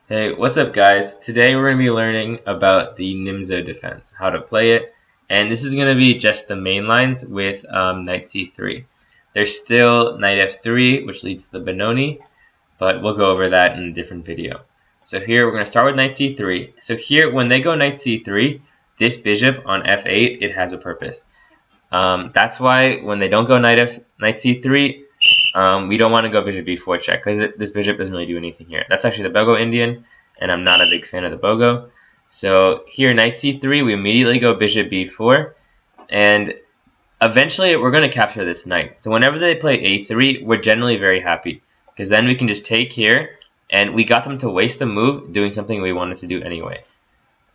Hey, what's up guys? Today we're going to be learning about the Nimzo defense, how to play it, and this is going to be just the main lines with knight c3. There's still knight f3, which leads to the Benoni, but we'll go over that in a different video. So here we're going to start with knight c3. So here, when they go knight c3, this bishop on f8, it has a purpose. That's why when they don't go knight c3, we don't want to go bishop b4 check because this bishop doesn't really do anything here. That's actually the Bogo Indian, and I'm not a big fan of the Bogo. So here, knight c3, we immediately go bishop b4, and eventually we're going to capture this knight. So whenever they play a3, we're generally very happy because then we can just take here, and we got them to waste a move doing something we wanted to do anyway.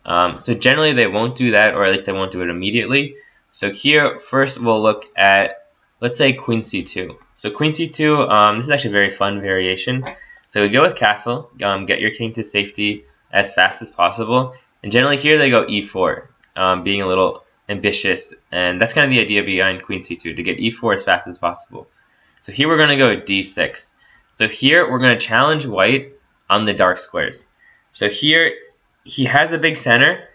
So generally they won't do that, or at least they won't do it immediately. So here, first we'll look at, let's say, queen c2. So queen c2, this is actually a very fun variation. So we go with castle, get your king to safety as fast as possible. And generally here they go e4, being a little ambitious. And that's kind of the idea behind queen c2, to get e4 as fast as possible. So here we're going to go d6. So here we're going to challenge white on the dark squares. So here he has a big center,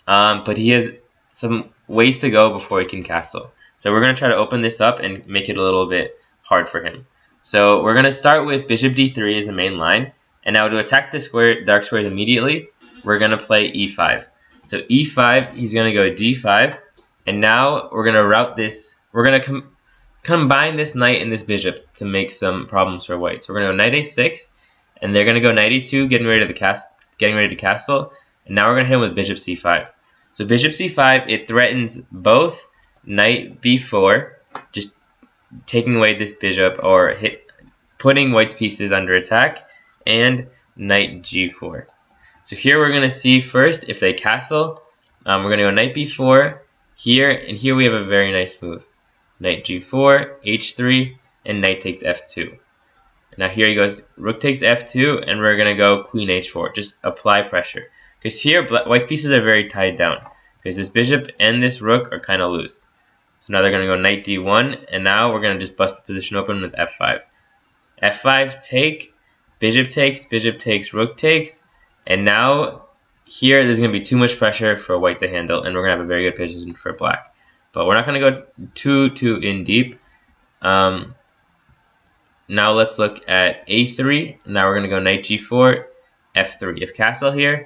but he has some ways to go before he can castle. So we're going to try to open this up and make it a little bit hard for him. So we're going to start with bishop d3 as the main line. And now to attack the dark squares immediately, we're going to play e5. So e5, he's going to go d5. And now we're going to route this. We're going to combine this knight and this bishop to make some problems for white. So we're going to go knight a6. And they're going to go knight e2, getting ready to castle. And now we're going to hit him with bishop c5. So bishop c5, it threatens both knight b4, just taking away this bishop or putting white's pieces under attack, and knight g4. So here we're going to see first if they castle. We're going to go knight b4 here, and here we have a very nice move. Knight g4, h3, and knight takes f2. Now here he goes, rook takes f2, and we're going to go queen h4, just apply pressure. Because here white's pieces are very tied down, because this bishop and this rook are kind of loose. So now they're going to go knight d1, and now we're going to just bust the position open with f5. f5 take, bishop takes, rook takes, and now here there's going to be too much pressure for white to handle, and we're going to have a very good position for black. But we're not going to go too in deep. Now let's look at a3. Now we're going to go knight g4, f3. If castle here,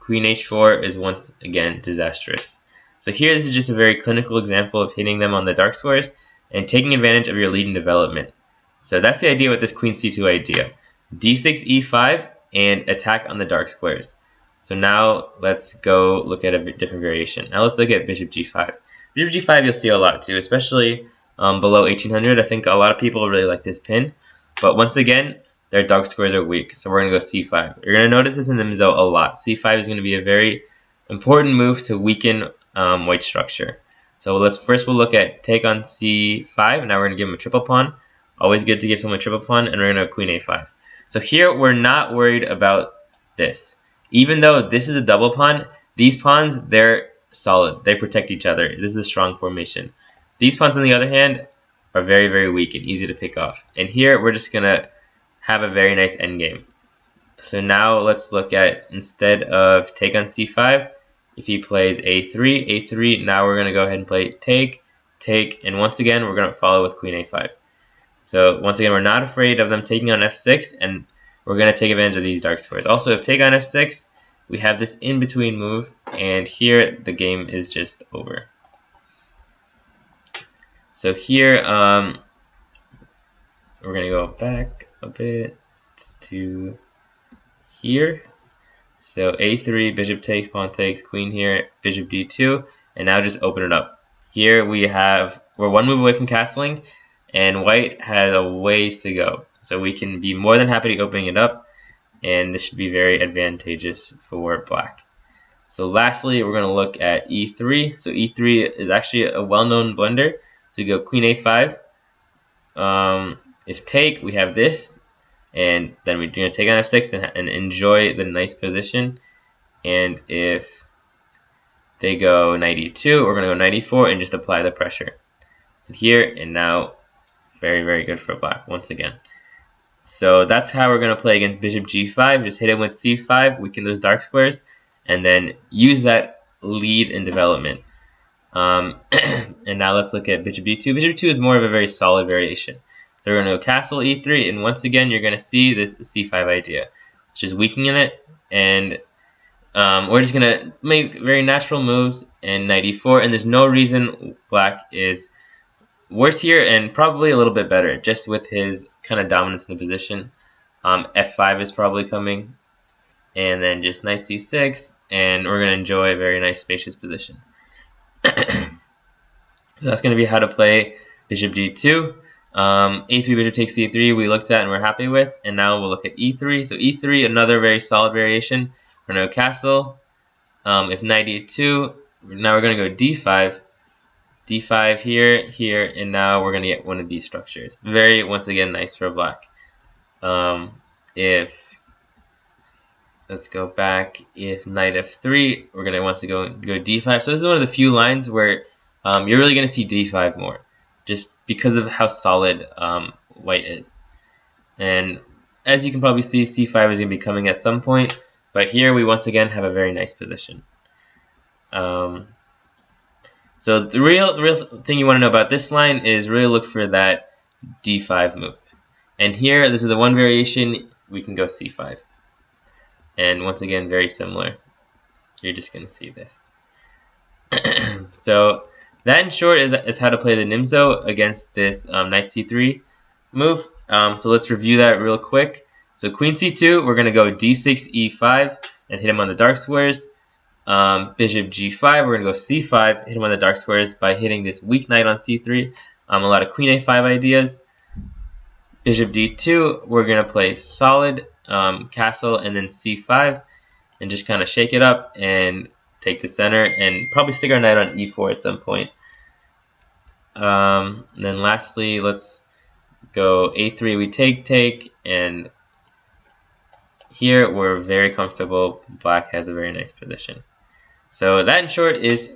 queen h4 is once again disastrous. So here, this is just a very clinical example of hitting them on the dark squares and taking advantage of your lead in development. So that's the idea with this queen c2 idea. d6, e5, and attack on the dark squares. So now let's go look at a different variation. Now let's look at bishop g5. Bishop g5 you'll see a lot too, especially below 1800. I think a lot of people really like this pin. But once again, their dark squares are weak, so we're going to go c5. You're going to notice this in the Nimzo a lot. c5 is going to be a very important move to weaken white structure. So we'll look at take on c5. Now we're going to give him a triple pawn. Always good to give someone a triple pawn, and we're going to go queen a5. So here we're not worried about this. Even though this is a double pawn, these pawns, they're solid. They protect each other. This is a strong formation. These pawns, on the other hand, are very, very weak and easy to pick off. And here we're just going to have a very nice endgame. So now let's look at, instead of take on c5, if he plays a3, now we're going to go ahead and play take, and once again we're going to follow with queen a5. So once again, we're not afraid of them taking on f6, and we're going to take advantage of these dark squares. Also, if take on f6, we have this in-between move, and here the game is just over. So here, we're going to go back a bit to here. So a3, bishop takes, pawn takes, queen here, bishop d2, and now just open it up. Here we're one move away from castling, and white has a ways to go. So we can be more than happy opening it up, and this should be very advantageous for black. So lastly, we're going to look at e3. So e3 is actually a well-known blender. So we go queen a5. If take, we have this. And then we're going to take on f6 and enjoy the nice position. And if they go knight e2, we're going to go knight e4 and just apply the pressure. And here, and now, very, very good for black once again. So that's how we're going to play against bishop g5. Just hit him with c5, weaken those dark squares, and then use that lead in development. And now let's look at bishop d2. Bishop 2 is more of a very solid variation. So we're going to go castle e3, and once again you're going to see this c5 idea, which is weakening it, and we're just going to make very natural moves and knight e4, and there's no reason black is worse here, and probably a little bit better, just with his kind of dominance in the position. F5 is probably coming, and then just knight c6, and we're going to enjoy a very nice spacious position. So that's going to be how to play bishop d2. A3 bishop takes c3 we looked at and we're happy with, and now we'll look at e3. So e3, another very solid variation. We're going to castle. If knight e2, now we're going to go d5. It's d5 here, here, and now we're going to get one of these structures. Very, once again, nice for black. Let's go back. If knight f3, we're going to want to go d5. So this is one of the few lines where you're really going to see d5 more, just because of how solid white is. And as you can probably see, c5 is going to be coming at some point, but here we once again have a very nice position. So the real thing you want to know about this line is really look for that d5 move. And here, this is the one variation, we can go c5. And once again, very similar. You're just going to see this. So that in short is how to play the Nimzo against this knight c3 move. So let's review that real quick. So queen c2, we're going to go d6, e5, and hit him on the dark squares. Bishop g5, we're going to go c5, hit him on the dark squares by hitting this weak knight on c3. A lot of queen a5 ideas. Bishop d2, we're going to play solid castle and then c5, and just kind of shake it up and take the center, and probably stick our knight on e4 at some point. Then lastly, let's go a3, we take, and here we're very comfortable. Black has a very nice position. So that in short is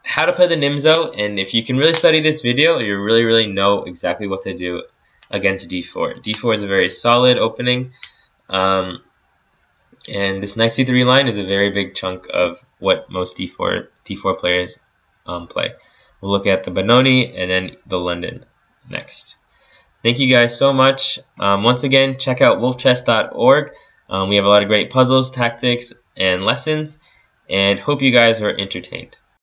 how to play the Nimzo, and if you can really study this video, you really know exactly what to do against d4. d4 is a very solid opening. And this knight c3 line is a very big chunk of what most d4 players play. We'll look at the Benoni and then the London next. Thank you guys so much. Once again, check out wolfchess.org. We have a lot of great puzzles, tactics, and lessons, and hope you guys are entertained.